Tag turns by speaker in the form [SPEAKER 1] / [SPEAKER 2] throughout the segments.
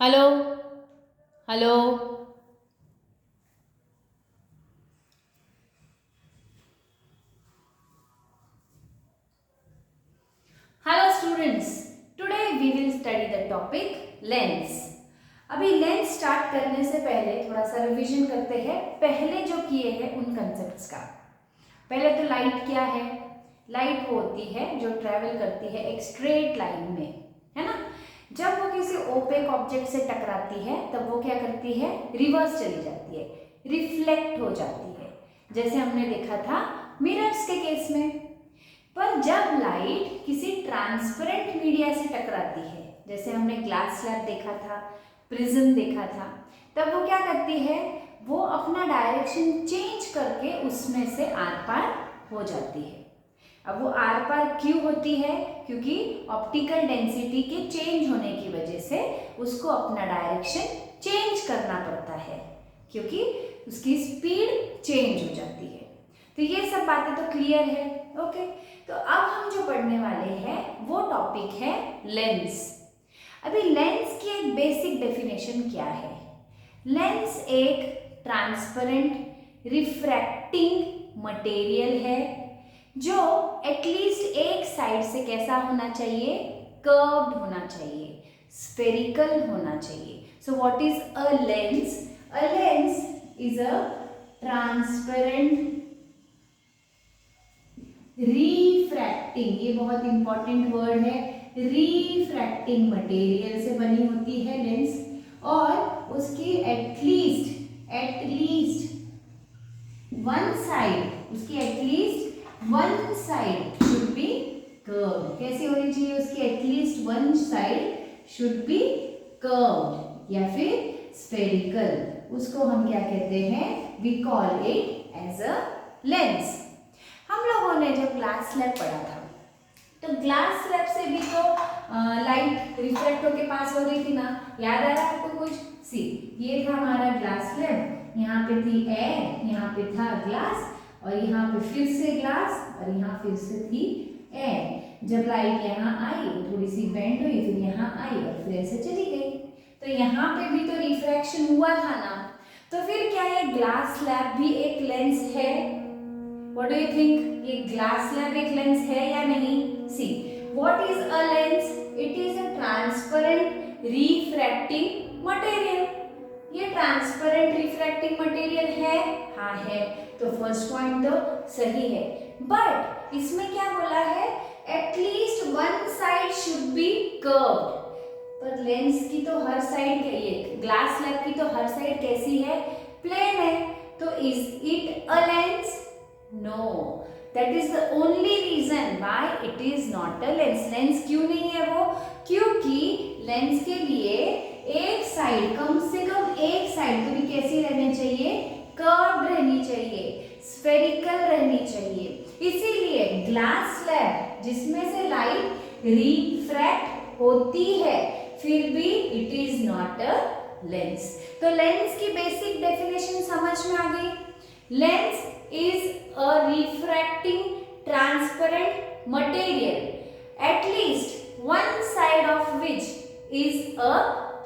[SPEAKER 1] Hello hello. Hello students, today we will study the topic lens. अभी lens start करने से पहले थोड़ा सा रिवीजन करते हैं पहले जो किए हैं उन कंसेप्ट्स का। पहले तो लाइट क्या है? लाइट वो होती है जो ट्रेवल करती है एक स्ट्रेट लाइन में, है ना। जब वो किसी ओपेक ऑब्जेक्ट से टकराती है तब वो क्या करती है? रिवर्स चली जाती है, रिफ्लेक्ट हो जाती है, जैसे हमने देखा था मिरर्स के केस में। पर जब लाइट किसी ट्रांसपेरेंट मीडिया से टकराती है, जैसे हमने ग्लास स्लैब देखा था, प्रिज्म देखा था, तब वो क्या करती है? वो अपना डायरेक्शन चेंज करके उसमें से आर पार हो जाती है। अब वो आर पार क्यों होती है? क्योंकि ऑप्टिकल डेंसिटी के चेंज होने की वजह से उसको अपना डायरेक्शन चेंज करना पड़ता है, क्योंकि उसकी स्पीड चेंज हो जाती है। तो ये सब बातें तो क्लियर है। ओके, तो अब हम जो पढ़ने वाले हैं वो टॉपिक है लेंस। अभी लेंस की एक बेसिक डेफिनेशन क्या है? लेंस एक ट्रांसपेरेंट रिफ्रैक्टिंग मटेरियल है जो एटलीस्ट एक साइड से कैसा होना चाहिए? कर्व्ड होना चाहिए, स्फेरिकल होना चाहिए। So what is a lens? A lens is a transparent refracting, ये बहुत इंपॉर्टेंट वर्ड है, रिफ्रैक्टिंग मटेरियल से बनी होती है लेंस, और उसकी एटलीस्ट वन साइड, उसकी at least one side should be curved. कैसी होनी चाहिए? उसकी at least one side should be curved या फिर स्फेरिकल। उसको हम क्या कहते हैं? We call it as a lens. हम लोगों ने जब ग्लास स्लैब पढ़ा था तो ग्लास स्लैब से भी तो लाइट रिफ्लेक्ट होके पास हो रही थी ना। याद आ रहा है आपको कुछ? सी, ये था हमारा ग्लास स्लैब, यहाँ पे थी एयर, यहाँ पे था ग्लास, और यहाँ पे फिर से ग्लास, और यहाँ फिर से थी एयर। जब लाइट यहाँ आई वो थोड़ी सी बेंड हुई, फिर यहाँ आई और फिर ऐसे चली गई। तो यहाँ पे भी तो रिफ्रैक्शन हुआ था ना। तो फिर क्या ये ग्लास स्लैब भी एक लेंस है? What do you think? ये ग्लास स्लैब एक लेंस है या नहीं? See, what is a lens? It is a transparent refracting material. ये ट्रांसपेरेंट रिफ्रैक्टिंग मटेरियल है? हाँ है। तो फर्स्ट पॉइंट तो सही है, बट इसमें क्या बोला है? At least one side should be curved. पर लेंस की तो हर साइड, ये ग्लास स्लैब की तो हर साइड कैसी है? प्लेन है। तो is it a lens? No, that is the only reason why it is not a lens. Lens क्यों नहीं है वो? क्योंकि लेंस के लिए एक साइड, कम से कम एक साइड तो भी कैसी रहनी चाहिए? कर्व्ड रहनी चाहिए, स्फेरिकल रहनी चाहिए। इसीलिए ग्लास स्लैब जिसमें से लाइट रिफ्रैक्ट होती है, फिर भी it is not a lens. तो लेंस की बेसिक डेफिनेशन समझ में आ गई। Lens is a refracting transparent material, at least one side of which is a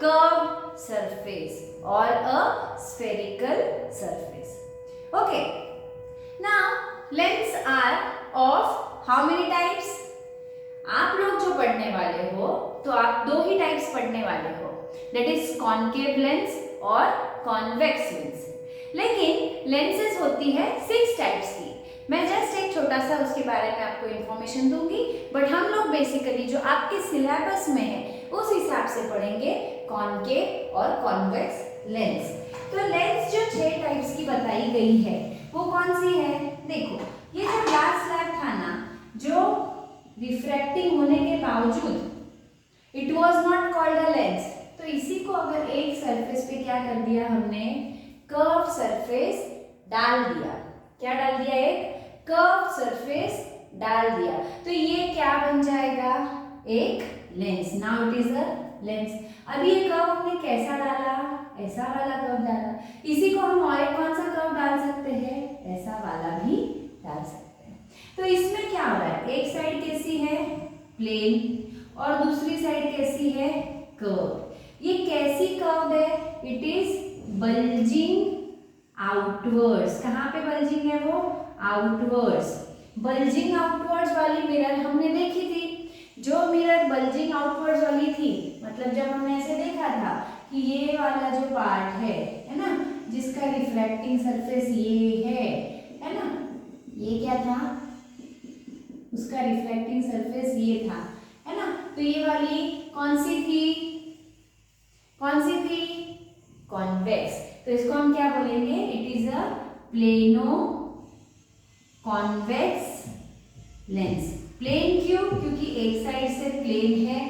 [SPEAKER 1] curved surface or a spherical surface. Okay, now lens are of how many types? आप लोग जो पढ़ने वाले हो तो आप दो ही टाइप्स पढ़ने वाले हो, that is concave lens और convex lens। लेकिन लेंसेज होती है 6 टाइप्स की। मैं जस्ट एक छोटा सा उसके बारे में आपको इंफॉर्मेशन दूंगी, बट हम लोग बेसिकली जो आपके सिलेबस में है उस हिसाब से पढ़ेंगे कॉनकेव और कॉन्वेक्स लेंस। तो लेंस जो 6 टाइप्स की बताई गई है वो कौन सी है? देखो, ये जो ग्लास स्लैब था ना, जो रिफ्रैक्टिंग होने के बावजूद it was not called a lens, तो इसी को अगर एक सरफेस पे क्या कर दिया हमने? कर्व सरफेस डाल दिया। क्या डाल दिया? एक कर्व सरफेस डाल दिया, तो ये क्या बन जाएगा? एक lens. Now it is a lens. अभी ये कर्व हमने कैसा डाला? ऐसा वाला कर्व डाला। इसी को हम और एक कौन सा कर्व डाल सकते हैं? ऐसा वाला भी डाल सकते हैं। तो इसमें क्या हो रहा है? एक साइड कैसी है? प्लेन, और दूसरी साइड कैसी है? कर्व। ये कैसी कर्व है? It is bulging outwards. कहाँ पे बल्जिंग है वो? आउटवर्ड्स। बल्जिंग आउटवर्ड्स वाली मिरर हमने देखी थी। जो मिरर बल्जिंग आउटवर्ड्स वाली थी, मतलब जब हमने ऐसे देखा था कि ये वाला जो पार्ट है ना, जिसका रिफ्रैक्टिंग सरफेस ये है ना, ये क्या था? उसका रिफ्लेक्टिंग सरफेस ये था, है ना। तो ये वाली कौन सी थी? कौन सी थी? कॉन्वेक्स। तो इसको हम क्या बोलेंगे? It is a plano convex lens. Plane क्यों? क्योंकि एक साइड से प्लेन है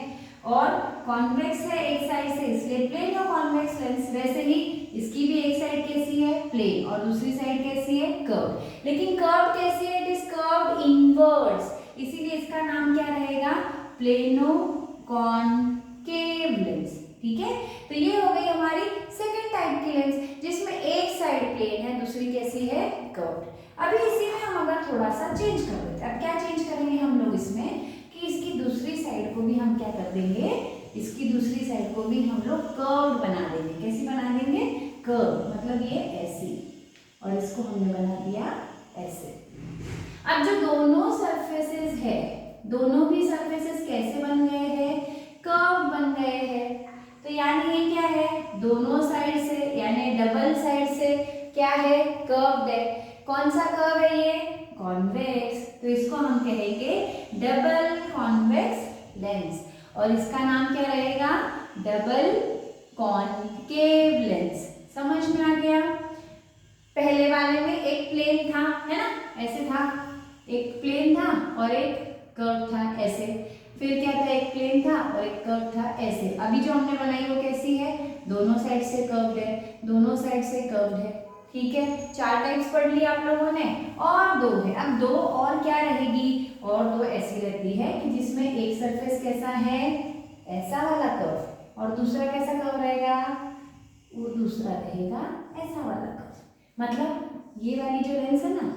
[SPEAKER 1] और कॉन्वेक्स है एक साइड से, इसलिए प्लेन और कॉन्वेक्स लेंस। वैसे ही इसकी भी एक साइड कैसी है? प्लेन, और दूसरी साइड कैसी है? कर्व। लेकिन कर्व कैसी है? इट इज कर्व इनवर्ड्स, इसीलिए इसका नाम क्या रहेगा? Plano concave lens. ठीक है, तो ये हो गई हमारी सेकंड टाइप की लेंस, जिसमें एक साइड प्लेन है, दूसरी कैसी है? कर्व्ड। अभी इसी में हम अगर थोड़ा सा चेंज कर देते हैं। अब क्या चेंज करेंगे हम लोग इसमें कि इसकी दूसरी साइड को भी हम क्या कर देंगे? इसकी दूसरी साइड को भी हम लोग कर्व्ड बना देंगे। कैसी बना देंगे? कर्व, मतलब ये ऐसी, और इसको हमने बना दिया ऐसे। अब जो दोनों सरफेसेस है, दोनों भी सरफेसेस कैसे बन गए हैं? कर्व बन गए हैं। तो यानी ये क्या है? दोनों साइड से, यानी डबल साइड से क्या है? कर्व्ड है। कौन सा कर्व है ये? कॉन्वेक्स। तो इसको हम कहेंगे डबल कॉन्वेक्स लेंस, और इसका नाम क्या रहेगा? Double concave lens. समझ में आ गया? पहले वाले में एक प्लेन था, है ना, ऐसे था, एक प्लेन था और एक कर्व था ऐसे। फिर क्या था? एक प्लेन था और एक कर्व था ऐसे। अभी जो हमने बनाई वो कैसी है? दोनों साइड से कर्व्ड है, दोनों साइड से कर्व्ड है। ठीक है, 4 टाइप्स पढ़ लिया आप लोगों ने, और 2 है। अब 2 और क्या रहेगी? और 2 ऐसी रहती है कि जिसमें एक सरफेस कैसा है? ऐसा वाला कर्व, और दूसरा कैसा कर्व रहेगा? वो दूसरा रहेगा ऐसा वाला कर्व। मतलब ये वाली जो लेंस है ना,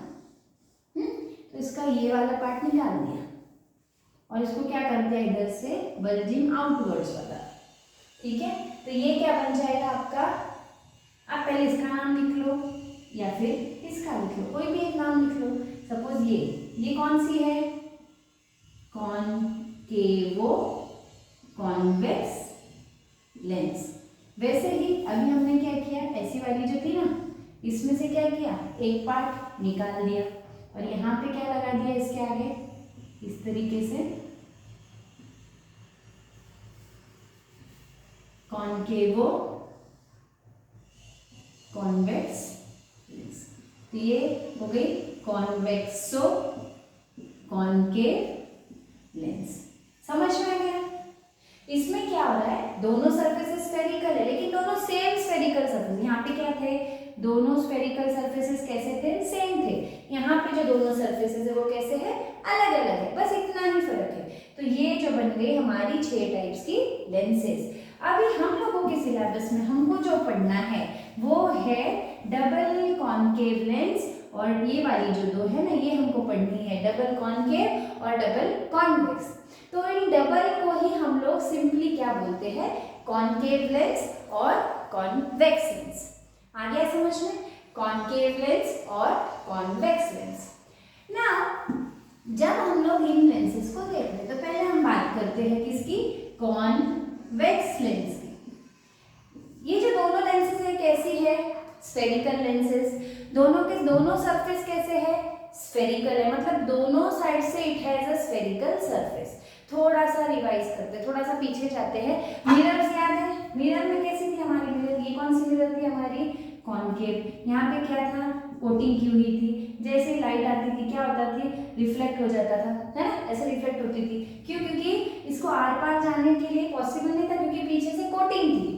[SPEAKER 1] तो इसका ये वाला पार्ट निकाल दिया और इसको क्या कर दिया? इधर से बल्जिंग आउटवर्ड्स वाला। ठीक है, तो ये क्या बन जाएगा आपका? आप पहले इसका नाम लिख लो या फिर इसका लिख लो, कोई भी एक नाम लिख लो। सपोज ये कौन सी है? कॉनकेवो कॉन्वेक्स लेंस। वैसे ही अभी हमने क्या किया? ऐसी वाली जो थी ना, इसमें से क्या किया? एक पार्ट निकाल दिया और यहाँ पे क्या लगा दिया इसके आगे? इस तरीके से कॉनकेवो कॉन्वेक्स लेंस। तो ये हो गई कॉन्वेक्सो कॉनकेव लेंस। समझ में आ गया? इसमें क्या हो रहा है? दोनों सरफेसेस स्फेरिकल है, लेकिन दोनों सेम स्फेरिकल सरफेस। यहाँ पे क्या थे? दोनों स्फेरिकल सरफेसेस कैसे थे? सेम थे। यहाँ पे जो दोनों सरफेसेस है वो कैसे है? अलग अलग है, बस इतना ही फर्क है। तो ये जो बन गई हमारी 6 टाइप्स की लेंसेज। अभी हम लोगों के सिलेबस में हमको जो पढ़ना है वो है डबल कॉनकेव लेंस, और ये वाली जो 2 है ना, ये हमको पढ़नी है, डबल कॉनकेव और डबल कॉन्वेक्स। तो इन डबल को ही हम लोग सिंपली क्या बोलते हैं? कॉनकेव लेंस और कॉन्वेक्स लेंस। आ गया समझ में? कॉनकेव लेंस और कॉन्वेक्स लेंस। नाउ जब हम लोग इन लेंसेज को देख रहे हैं तो पहले हम बात करते हैं किसकी? कॉन्वेक्स लेंस की। ये जो दोनों लेंसेज है कैसी है? Spherical lenses. दोनों के दोनों सरफेस कैसे है? स्फेरिकल है, मतलब दोनों साइड से it has a spherical surface. थोड़ा सा रिवाइज करते हैं, थोड़ा सा पीछे जाते हैं। मिरर्स याद है? मिरर में कैसी थी हमारी मिरर? ये कौन सी मिरर थी हमारी? कॉनकेव। यहाँ पे क्या था? कोटिंग की हुई थी। जैसे लाइट आती थी क्या होता थी? रिफ्लेक्ट हो जाता था, है ना, ऐसे रिफ्लेक्ट होती थी। क्यों? क्योंकि इसको आर पार जाने के लिए पॉसिबल नहीं था, क्योंकि पीछे से कोटिंग थी,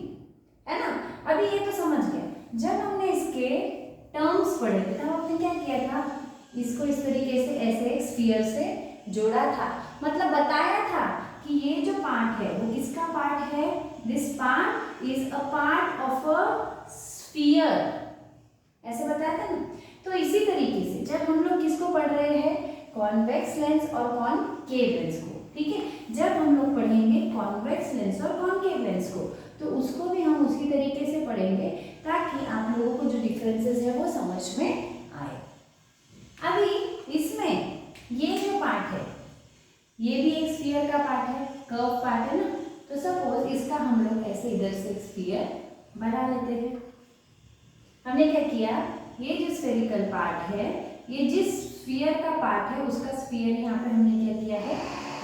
[SPEAKER 1] है ना। अभी ये तो समझ गए। जब हमने इसके टर्म्स पढ़े थे तब हमने क्या किया था? इसको इस तरीके से ऐसे एक स्फीयर से जोड़ा था, मतलब बताया था कि ये जो पार्ट है वो किसका पार्ट है? This part is a part of a sphere, ऐसे बताया था ना। तो इसी तरीके से जब हम लोग किसको पढ़ रहे हैं? कॉन्वेक्स लेंस और कॉनकेव लेंस को। ठीक है, जब हम लोग पढ़ेंगे कॉन्वेक्स लेंस और कॉनकेव लेंस को तो उस इसका हम लोग ऐसे इधर से एक स्फीयर बना लेते हैं। हमने क्या किया, ये जो स्फेरिकल पार्ट है, ये जिस स्फीयर का पार्ट है उसका स्फीयर यहाँ पे हमने क्या किया है,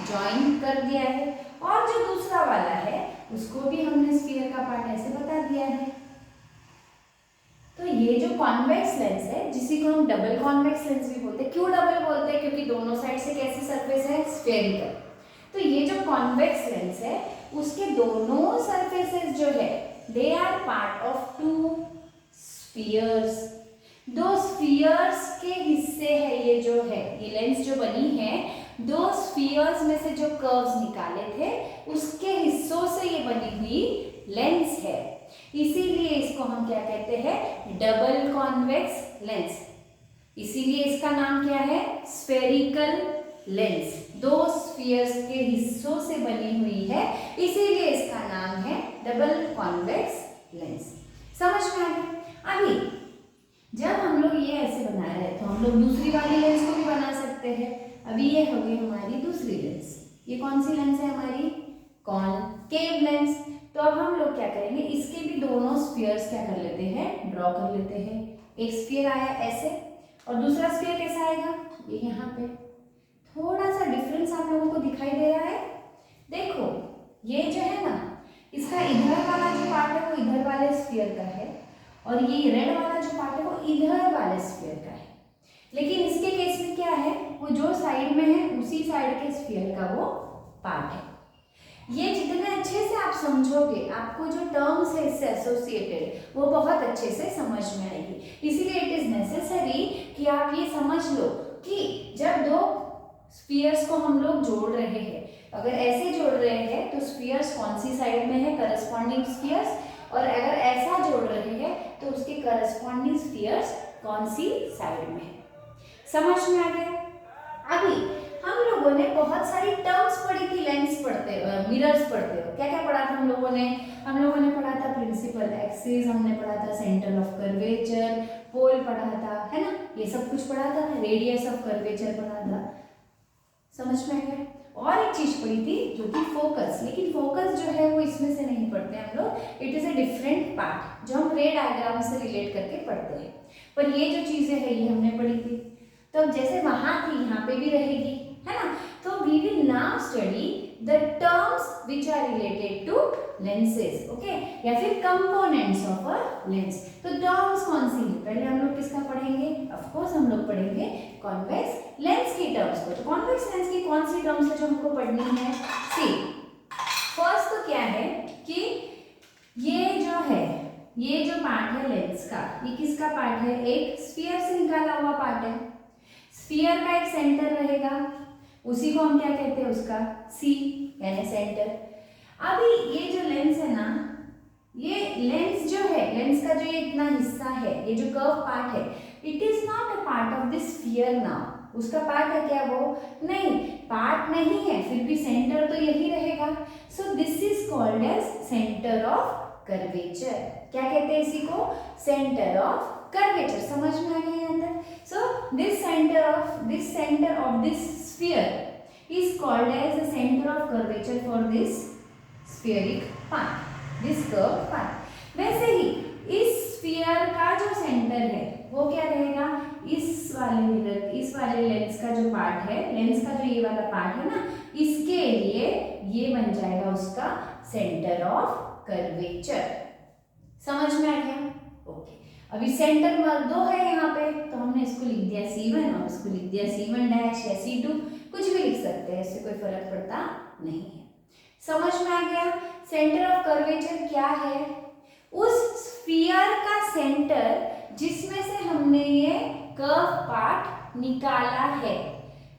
[SPEAKER 1] ज्वाइन कर दिया है। और जो दूसरा वाला है उसको भी हमने स्फीयर का पार्ट ऐसे बता दिया है। तो ये जो कॉन्वेक्स लेंस है, जिसी को हम डबल कॉन्वेक्स लेंस भी बोलते हैं। क्यों डबल बोलते हैं? क्योंकि दोनों साइड से कैसी सरफेस है, स्फेरिकल। तो ये जो कॉन्वेक्स लेंस है उसके दोनों सरफेसेस जो है they are part of two spheres. दो स्फीयर्स के हिस्से है ये जो है, ये लेंस जो बनी है दो स्फीयर्स में से जो कर्व्स निकाले थे उसके हिस्सों से ये बनी हुई लेंस है। इसीलिए इसको हम क्या कहते हैं, डबल कॉन्वेक्स लेंस। इसीलिए इसका नाम क्या है, स्फेरिकल लेंस। दो स्फीयर्स के हिस्सों से बनी हुई है, इसीलिए इसका नाम है डबल कॉन्वेक्स लेंस। समझ में आ गया? अभी जब हम लोग ये ऐसे बना रहे तो हम लोग दूसरी वाली लेंस को भी बना सकते हैं। अभी ये हो गई हमारी दूसरी लेंस। ये कौन सी लेंस है हमारी, कॉनकेव लेंस। तो अब हम लोग क्या करेंगे, इसके भी दोनों स्फीयर्स क्या कर लेते हैं, ड्रॉ कर लेते हैं। एक स्फीयर आया ऐसे और दूसरा स्फीयर कैसा आएगा, ये यहाँ पे। थोड़ा सा डिफरेंस आप लोगों को दिखाई दे रहा है। देखो ये जो है ना, इसका इधर वाला जो पार्ट है वो इधर वाले स्फीयर का है और ये रेड वाला जो पार्ट है वो इधर वाले स्फीयर का है। लेकिन इसके केस में क्या है, वो जो साइड में है उसी साइड के स्फीयर का वो पार्ट है। ये जितने अच्छे से आप समझोगे, आपको जो टर्म्स है इससे एसोसिएटेड वो बहुत अच्छे से समझ में आएगी। इसीलिए इट इज नेसेसरी कि आप ये समझ लो कि जब दो स्फीयर्स को हम लोग जोड़ रहे हैं, अगर ऐसे जोड़ रहे हैं तो स्फीयर्स कौन सी साइड में है, करस्पॉन्डिंग स्फीयर्स, और अगर ऐसा जोड़ रहे हैं तो उसके करस्पॉन्डिंग स्फीयर्स कौन सी साइड में है। समझ में आ गया? अभी हम लोगों ने बहुत सारी टर्म्स पढ़ी थी लेंस पढ़ते मिरर्स पढ़ते हो। क्या क्या पढ़ा था हम लोगों ने पढ़ा था प्रिंसिपल एक्सिस, हमने पढ़ा था सेंटर ऑफ कर्वेचर, पोल पढ़ा था, है ना, ये सब कुछ पढ़ा था। रेडियस ऑफ कर्वेचर पढ़ा था। समझ में आ गया? और एक चीज पढ़ी थी जो कि फोकस, लेकिन फोकस जो है वो इसमें से नहीं पढ़ते हम लोग। It is a different part जो हम रे डायग्राम से रिलेट करके पढ़ते हैं। पर ये जो चीजें है ये हमने पढ़ी थी। तो जैसे वहां थी यहाँ पे भी रहेगी, है ना। तो we will now study the terms which are related to lenses, okay, या फिर कंपोनेंट्स ऑफ अ लेंस। तो टर्म्स कौन सी है, पहले हम लोग किसका पढ़ेंगे, ऑफ कोर्स हम लोग पढ़ेंगे कॉन्वेक्स लेंस की टर्म्स को। तो कॉन्वेक्स लेंस की कौन सी टर्म्स है जो हमको पढ़नी है, सी फर्स्ट तो क्या है कि ये जो पार्ट है लेंस का, ये किसका पार्ट है, एक स्फीयर से निकाला हुआ पार्ट है। स्फीयर का एक सेंटर रहेगा, उसी को हम क्या कहते हैं, उसका सी यानी सेंटर। अभी ये जो लेंस है ना, ये लेंस जो है, लेंस का जो ये इतना हिस्सा है, ये जो कर्व पार्ट है, it is not a part of this sphere now. उसका पार्ट है क्या वो, नहीं, पार्ट नहीं है, फिर भी सेंटर तो यही रहेगा। So this is called as centre of curvature. क्या कहते हैं इसी को, सेंटर ऑफ कर्वेचर। समझ में आ गया यहाँ तक? So this centre of this sphere is called as the centre of curvature for this spheric part, this curve part. वैसे ही इस स्फीयर का जो सेंटर है वो क्या रहेगा, इस वाले मिरर, इस वाले लेंस का जो पार्ट है, लेंस का जो ये वाला पार्ट है ना, इसके लिए ये बन जाएगा उसका सेंटर ऑफ कर्वेचर। समझ में आ गया? ओके। अभी सेंटर दो है यहाँ पे, तो हमने इसको लिख दिया C1 और इसको लिख दिया C1 डैश या C2, कुछ भी लिख सकते हैं, इससे कोई फर्क पड़ता नहीं है। समझ में आ गया? सेंटर ऑफ कर्वेचर क्या है, उस स्फीयर का सेंटर जिसमें से हमने ये कर्व पार्ट निकाला है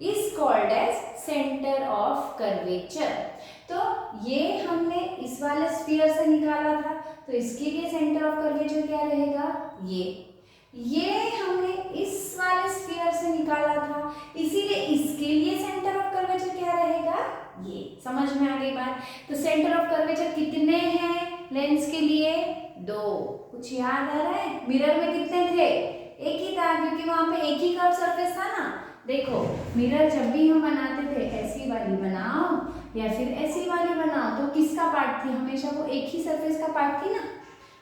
[SPEAKER 1] is called as centre of curvature. तो ये हमने इस वाले स्फीयर से निकाला था, तो इसके लिए सेंटर ऑफ कर्वेचर क्या रहेगा, ये हमने इस वाले स्फीयर से निकाला था, इसीलिए इसके लिए सेंटर ऑफ कर्वेचर क्या रहेगा, ये। समझ में आ गई बात? तो सेंटर ऑफ कर्वेचर कितने हैं लेंस के लिए, दो। कुछ याद आ रहा है, मिरर में कितने थे, एक ही था, क्योंकि वहां पे एक ही कर्व सरफेस था ना। देखो मिरर जब भी हम बनाते थे, ऐसी वाली बनाओ या फिर ऐसी वाली बनाओ, तो किसका पार्ट थी, हमेशा वो एक ही सरफेस का पार्ट थी ना,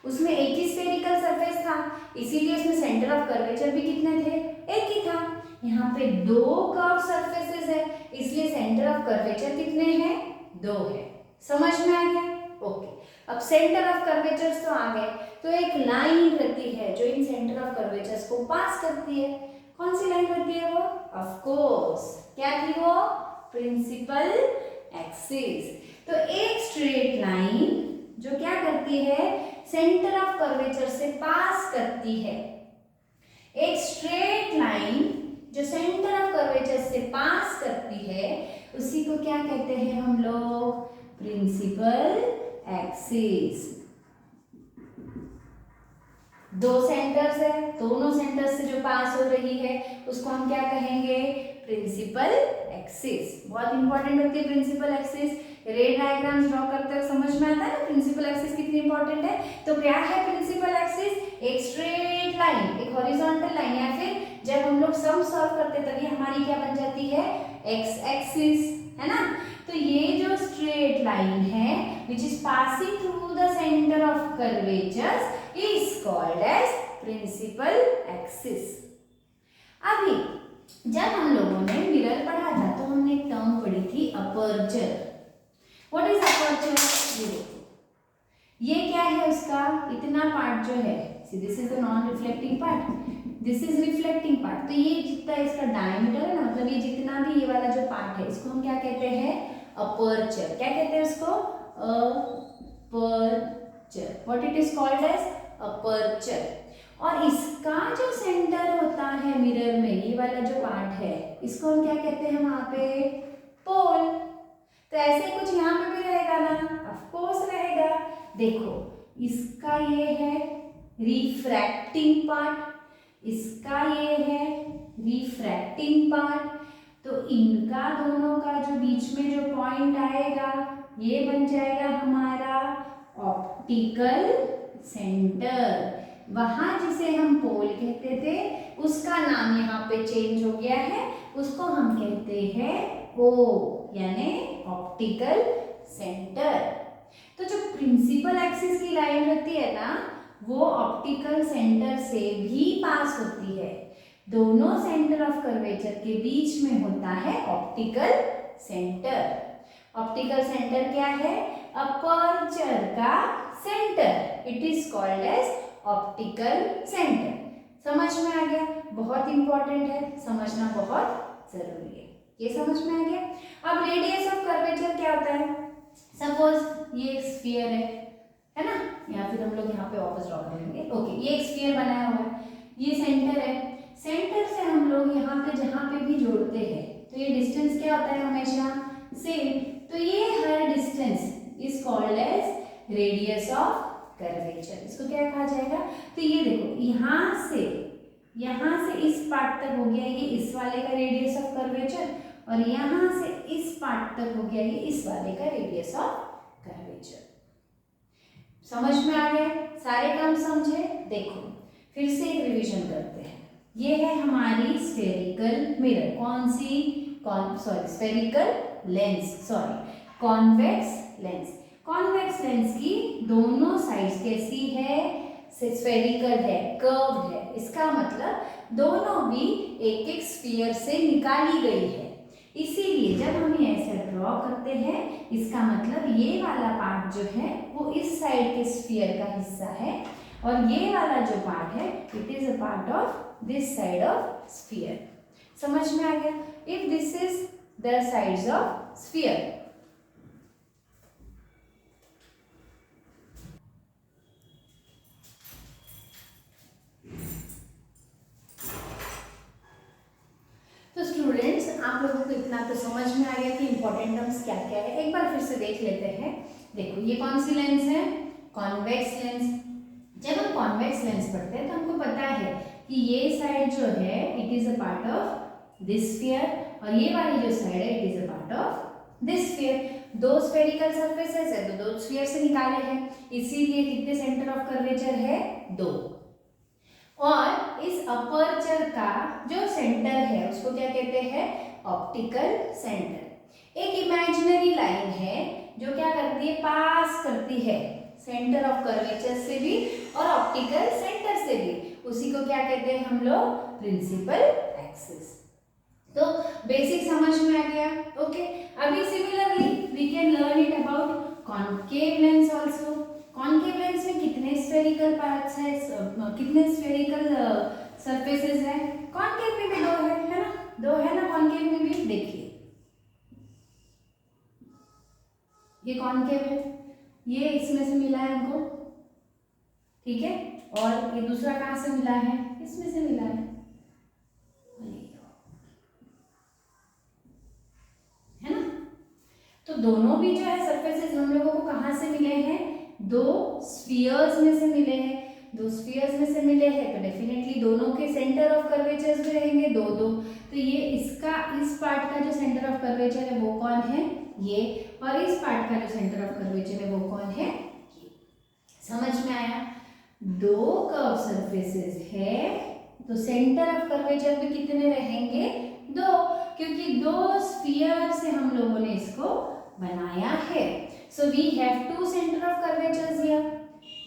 [SPEAKER 1] उसमें एक ही स्फेरिकल सरफेस था, इसीलिए उसमें सेंटर ऑफ कर्वेचर भी कितने थे, एक ही था। यहाँ पे दो कर्व सरफेसेस है, इसलिए सेंटर ऑफ कर्वेचर कितने हैं, दो है। समझ में आ गया? ओके। अब सेंटर ऑफ कर्वेचर्स तो आ गए, तो एक लाइन रहती है जो इन सेंटर ऑफ कर्वेचर्स को पास करती है। कौन सी लाइन रहती है वो? ऑफ कोर्स, क्या थी वो? Principal axis. तो एक स्ट्रेट लाइन जो क्या करती है, सेंटर ऑफ कर्वेचर से पास करती है। एक स्ट्रेट लाइन जो सेंटर ऑफ कर्वेचर से पास करती है, उसी को क्या कहते हैं हम लोग? Principal axis. दो सेंटर्स है, दोनों सेंटर्स से जो पास हो रही है उसको हम क्या कहेंगे? Principal axis. बहुत इंपॉर्टेंट होती है principal axis. Ray diagrams draw करते हुए समझ में आता है ना प्रिंसिपल एक्सिस कितनी इंपॉर्टेंट है। तो क्या है प्रिंसिपल एक्सिस? एक स्ट्रेट लाइन, एक हॉरिजॉन्टल लाइन, या फिर जब हम लोग सम सॉल्व करते तभी हमारी क्या बन जाती है? एक्स एक्सिस, है ना। तो ये जो स्ट्रेट लाइन है which is passing through the center of curvatures is called as principal axis। अभी जब हम लोगों ने मिरर पढ़ा था तो हमने एक टर्म पढ़ी थी अपर्चर। What is aperture? ये देखो, ये क्या है उसका इतना पार्ट जो है, see this is the non reflecting part, this is reflecting part. तो ये जितना इसका डायमीटर है ना, मतलब ये जितना भी ये वाला जो पार्ट है, इसको हम क्या कहते हैं? अपर्चर। क्या कहते हैं उसको? Aperture. What it is called as? Aperture. और इसका जो सेंटर होता है मिरर में, ये वाला जो पार्ट है, इसको हम क्या कहते हैं वहां पे? पोल। तो ऐसे कुछ यहाँ पे भी रहेगा ना? ऑफ कोर्स रहेगा। देखो, इसका ये है रिफ्रैक्टिंग पार्ट, इसका ये है रिफ्रैक्टिंग पार्ट। तो इनका दोनों का जो बीच में जो पॉइंट आएगा, ये बन जाएगा हमारा ऑप्टिकल सेंटर। वहां जिसे हम पोल कहते थे उसका नाम यहाँ पे चेंज हो गया है, उसको हम कहते हैं ओ, यानी ऑप्टिकल सेंटर। तो जो प्रिंसिपल एक्सिस की लाइन रहती है ना, वो ऑप्टिकल सेंटर से भी पास होती है। दोनों सेंटर ऑफ कर्वेचर के बीच में होता है ऑप्टिकल सेंटर। ऑप्टिकल सेंटर क्या है? अपर्चर का centre. It is called as optical centre. समझ में आ गया? बहुत इंपॉर्टेंट है, समझना बहुत जरूरी है। ये समझ में आ गया? अब रेडियस ऑफ कर्वेचर क्या होता है? सपोज ये एक स्फीयर है ना, या फिर हम लोग यहाँ पे वापस ड्रॉ करेंगे। ओके, ये एक स्फीयर बनाया हुआ है, ये सेंटर है। सेंटर से हम लोग यहाँ पे जहाँ पे भी जोड़ते हैं तो ये डिस्टेंस क्या होता है? हमेशा सेम। तो ये हर distance is called as radius of curvature. इसको क्या कहा जाएगा? तो ये देखो, यहाँ से इस पार्ट तक हो गया ये इस वाले का रेडियस ऑफ कर्वेचर, और यहाँ से इस पार्ट तक हो गया ये इस वाले का रेडियस ऑफ कर्वेचर। समझ में आ गया? सारे काम समझे? देखो फिर से एक रिवीजन करते हैं। ये है हमारी स्फेरिकल मिरर। कौन सी? Spherical lens, convex lens. Convex lens की दोनों साइड्स कैसी है? स्फेरिकल है, कर्व है। इसका मतलब दोनों भी एक एक स्फीयर से निकाली गई है। इसीलिए जब हम ये ऐसे ड्रॉ करते हैं, इसका मतलब ये वाला पार्ट जो है वो इस साइड के स्फीयर का हिस्सा है, और ये वाला जो पार्ट है it is a part of this side of sphere. समझ में आ गया? If this is the sides of sphere, तो स्टूडेंट्स आप लोगों को इतना तो समझ में आ गया कि इंपॉर्टेंट टर्म्स क्या क्या है। एक बार फिर से देख लेते हैं। देखो, ये कौन सी लेंस है? Convex lens. जब हम कॉन्वेक्स लेंस पढ़ते हैं तो हमको पता है कि ये साइड जो है it is a part of this sphere, और ये वाली जो साइड है it is a part of this sphere. दो स्फेरिकल सरफेसेस है तो दो स्फीयर से निकाले हैं, इसीलिए कितने सेंटर ऑफ कर्वेचर है? दो। और इस अपर्चर का जो सेंटर है उसको क्या कहते हैं? Optical centre. एक इमेजिनरी लाइन है जो क्या करती है, पास करती है सेंटर ऑफ कर्वेचर से भी और ऑप्टिकल सेंटर से भी, उसी को क्या कहते हैं हम लोग, प्रिंसिपल एक्सिस। तो बेसिक समझ में आ गया। ओके, अभी similarly we can learn it about concave lens also. Concave lens में कितने स्फेरिकल पार्ट्स है, कितने स्फेरिकल सरफेसेस है? कॉन्केव में भी दो है ना, दो है ना कॉन्केव में भी। देखिए ये कॉन्केव है, ये इसमें से मिला है हमको, ठीक है, और ये दूसरा कहाँ से मिला है, इसमें से मिला है ना। तो दोनों भी जो है सरफेसेस हम लोगों को कहाँ से मिले हैं, दो स्फीयर्स में से मिले हैं। दो स्फीयर्स में से मिले हैं तो डेफिनेटली दोनों के सेंटर ऑफ कर्वेचर्स भी रहेंगे दो दो। तो ये इसका, इस पार्ट का जो सेंटर ऑफ कर्वेचर है वो कौन है, ये, और इस पार्ट का जो सेंटर ऑफ कर्वेचर है वो कौन है, ये। समझ में आया? दो कर्व सरफेसेस है तो सेंटर ऑफ कर्वेचर भी कितने रहेंगे, दो, क्योंकि दो स्फीयर से हम लोगों ने इसको बनाया है। So we have two centre of curvatures here.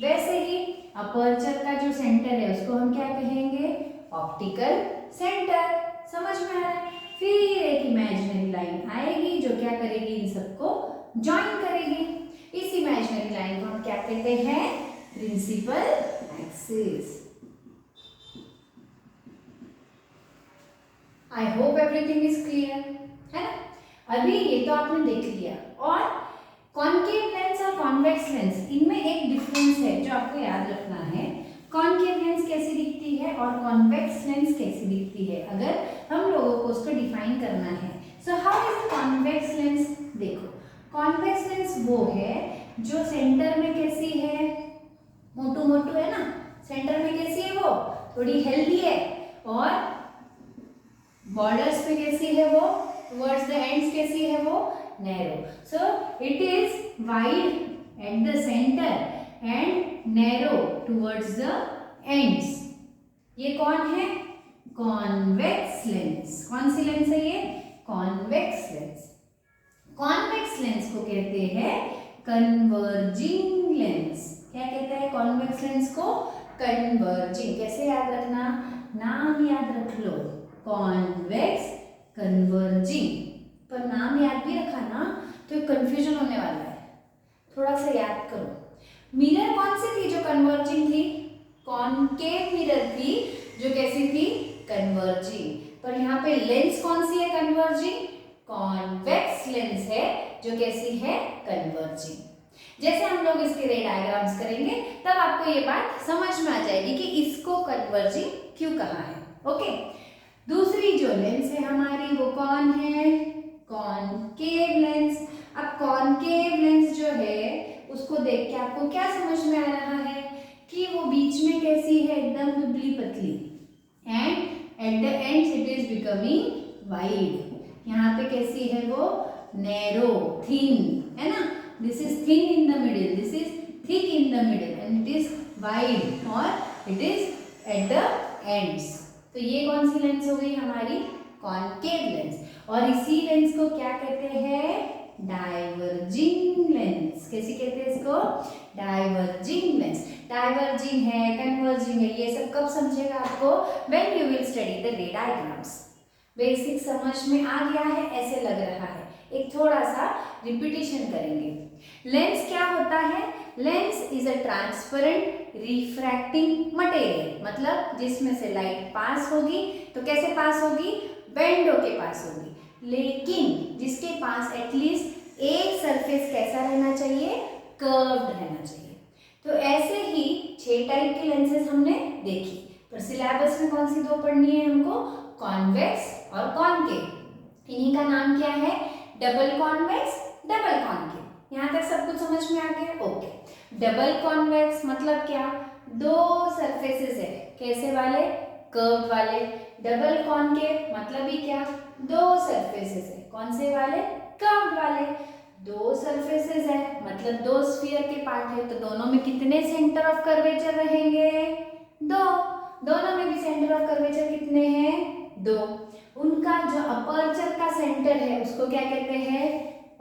[SPEAKER 1] वैसे ही अपर्चर का जो सेंटर है उसको हम क्या कहेंगे, ऑप्टिकल सेंटर। समझ में आ रहा है? फिर एक इमेजिनरी लाइन आएगी जो क्या करेगी, इन सबको ज्वाइन करेगी। इस इमेजिनरी लाइन को हम क्या कहते हैं, principal axis. I hope everything is clear, है ना। अभी ये तो आपने देख लिया। और कॉन्केव लेंस और कॉन्वेक्स लेंस, इनमें एक डिफरेंस है जो आपको याद रखना है। कॉन्केव लेंस कैसी दिखती है और कॉन्वेक्स लेंस कैसी दिखती है, अगर हम लोगों को उसको डिफाइन करना है। So how is convex lens? देखो, कॉन्वेक्स लेंस वो है जो सेंटर में कैसी है, मोटू मोटू है ना, सेंटर में कैसी है, वो थोड़ी हेल्दी है, और बॉर्डर्स पे कैसी है वो, टुवर्ड्स द एंड्स कैसी है वो, narrow. So it is wide at the centre and narrow towards the ends. ये कौन है, कॉन्वेक्स लेंस। कौन सी लेंस है ये, कॉन्वेक्स लेंस। कॉन्वेक्स लेंस को कहते हैं कन्वर्जिंग लेंस। क्या कहते हैं कॉन्वेक्स लेंस को, कन्वर्जिंग। कैसे याद रखना, नाम याद रख लो, कॉन्वेक्स, कन्वर्जिंग। पर नाम याद भी रखा ना तो कंफ्यूजन होने वाला है, थोड़ा सा याद करो। मिरर कौन सी थी जो कन्वर्जिंग थी, कॉन्केव मिरर थी जो कैसी थी, कन्वर्जिंग। पर यहाँ पे लेंस कौन सी है कन्वर्जिंग, कॉन्वेक्स लेंस है जो कैसी है, कन्वर्जिंग। जैसे हम लोग इसके रे डायग्राम्स करेंगे तब आपको ये बात समझ में आ जाएगी कि इसको कन्वर्जिंग क्यों कहा है। ओके, दूसरी जो लेंस है हमारी वो कौन है, कॉन्केव लेंस। अब कॉन्केव लेंस जो है उसको देख के आपको क्या समझ में आ रहा है कि वो बीच में कैसी है, एकदम दुबली पतली, and at the ends it is becoming wide. यहाँ पे कैसी है वो, नैरो, थिन, है ना। This is thin in the middle, this is thick in the middle, and it is wide और it is at the ends. तो ये कौन सी लेंस हो गई हमारी, कॉन्केव लेंस। और इसी लेंस को क्या कहते हैं, डाइवर्जिंग लेंस। कैसी कहते हैं इसको, डाइवर्जिंग लेंस। डाइवर्जिंग है, कन्वर्जिंग है, ये सब कब समझेगा आपको, when you will study the रे डायग्राम्स। बेसिक समझ में आ गया है ऐसे लग रहा है, एक थोड़ा सा रिपीटिशन करेंगे। लेंस क्या होता है, lens is a transparent refracting material, मतलब जिसमें से लाइट पास होगी तो कैसे पास होगी, बेंड होके पास होगी, लेकिन जिसके पास एटलीस्ट एक सरफेस कैसा रहना चाहिए, कर्व्ड रहना चाहिए। तो ऐसे ही 6 टाइप की लेंसेज हमने देखी, पर सिलेबस में कौन सी दो पढ़नी है हमको, कॉन्वेक्स और कॉन्केव। इन्हीं का नाम क्या है, डबल कॉन्वेक्स, डबल कॉन्केव। यहाँ तक सब कुछ समझ में आ गया, ओके। डबल कॉन्वेक्स मतलब क्या, दो सरफेसेस है, कैसे वाले, कर्व वाले। डबल कॉन्केव मतलब ही क्या, दो सरफेसेस है, कौन से वाले, कर्व वाले। दो सरफेसेस है मतलब दो स्फीयर के पार्ट है, तो दोनों में कितने सेंटर ऑफ कर्वेचर रहेंगे, दो। दोनों में भी सेंटर ऑफ कर्वेचर कितने हैं, दो। उनका जो अपर्चर का सेंटर है उसको क्या कहते हैं,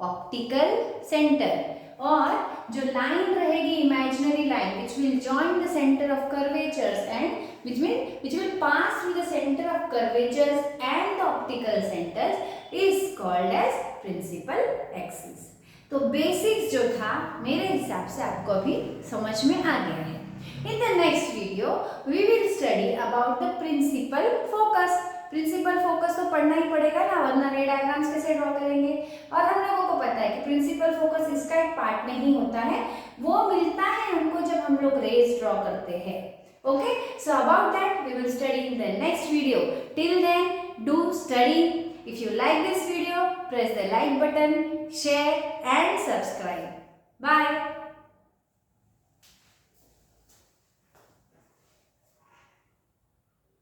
[SPEAKER 1] ऑप्टिकल सेंटर। और जो लाइन रहेगी imaginary line which will join the center of curvatures and which will pass through the center of curvatures and the optical centers is called as principal axis। तो basics जो था मेरे हिसाब से आपको अभी समझ में आ गया है। In the next video we will study about the principal focus। Principal focus तो पढ़ना ही पड़ेगा ना, वरना रे डायग्राम्स कैसे ड्रॉ करेंगे। और हम लोगों को पता है कि प्रिंसिपल फोकस इसका एक पार्ट नहीं होता है, वो मिलता है हमको जब हम लोग रेज ड्रॉ करते हैं। Okay, so about that we will study in the next video. Till then do study. If you like this video, press the like button, share and subscribe. Bye.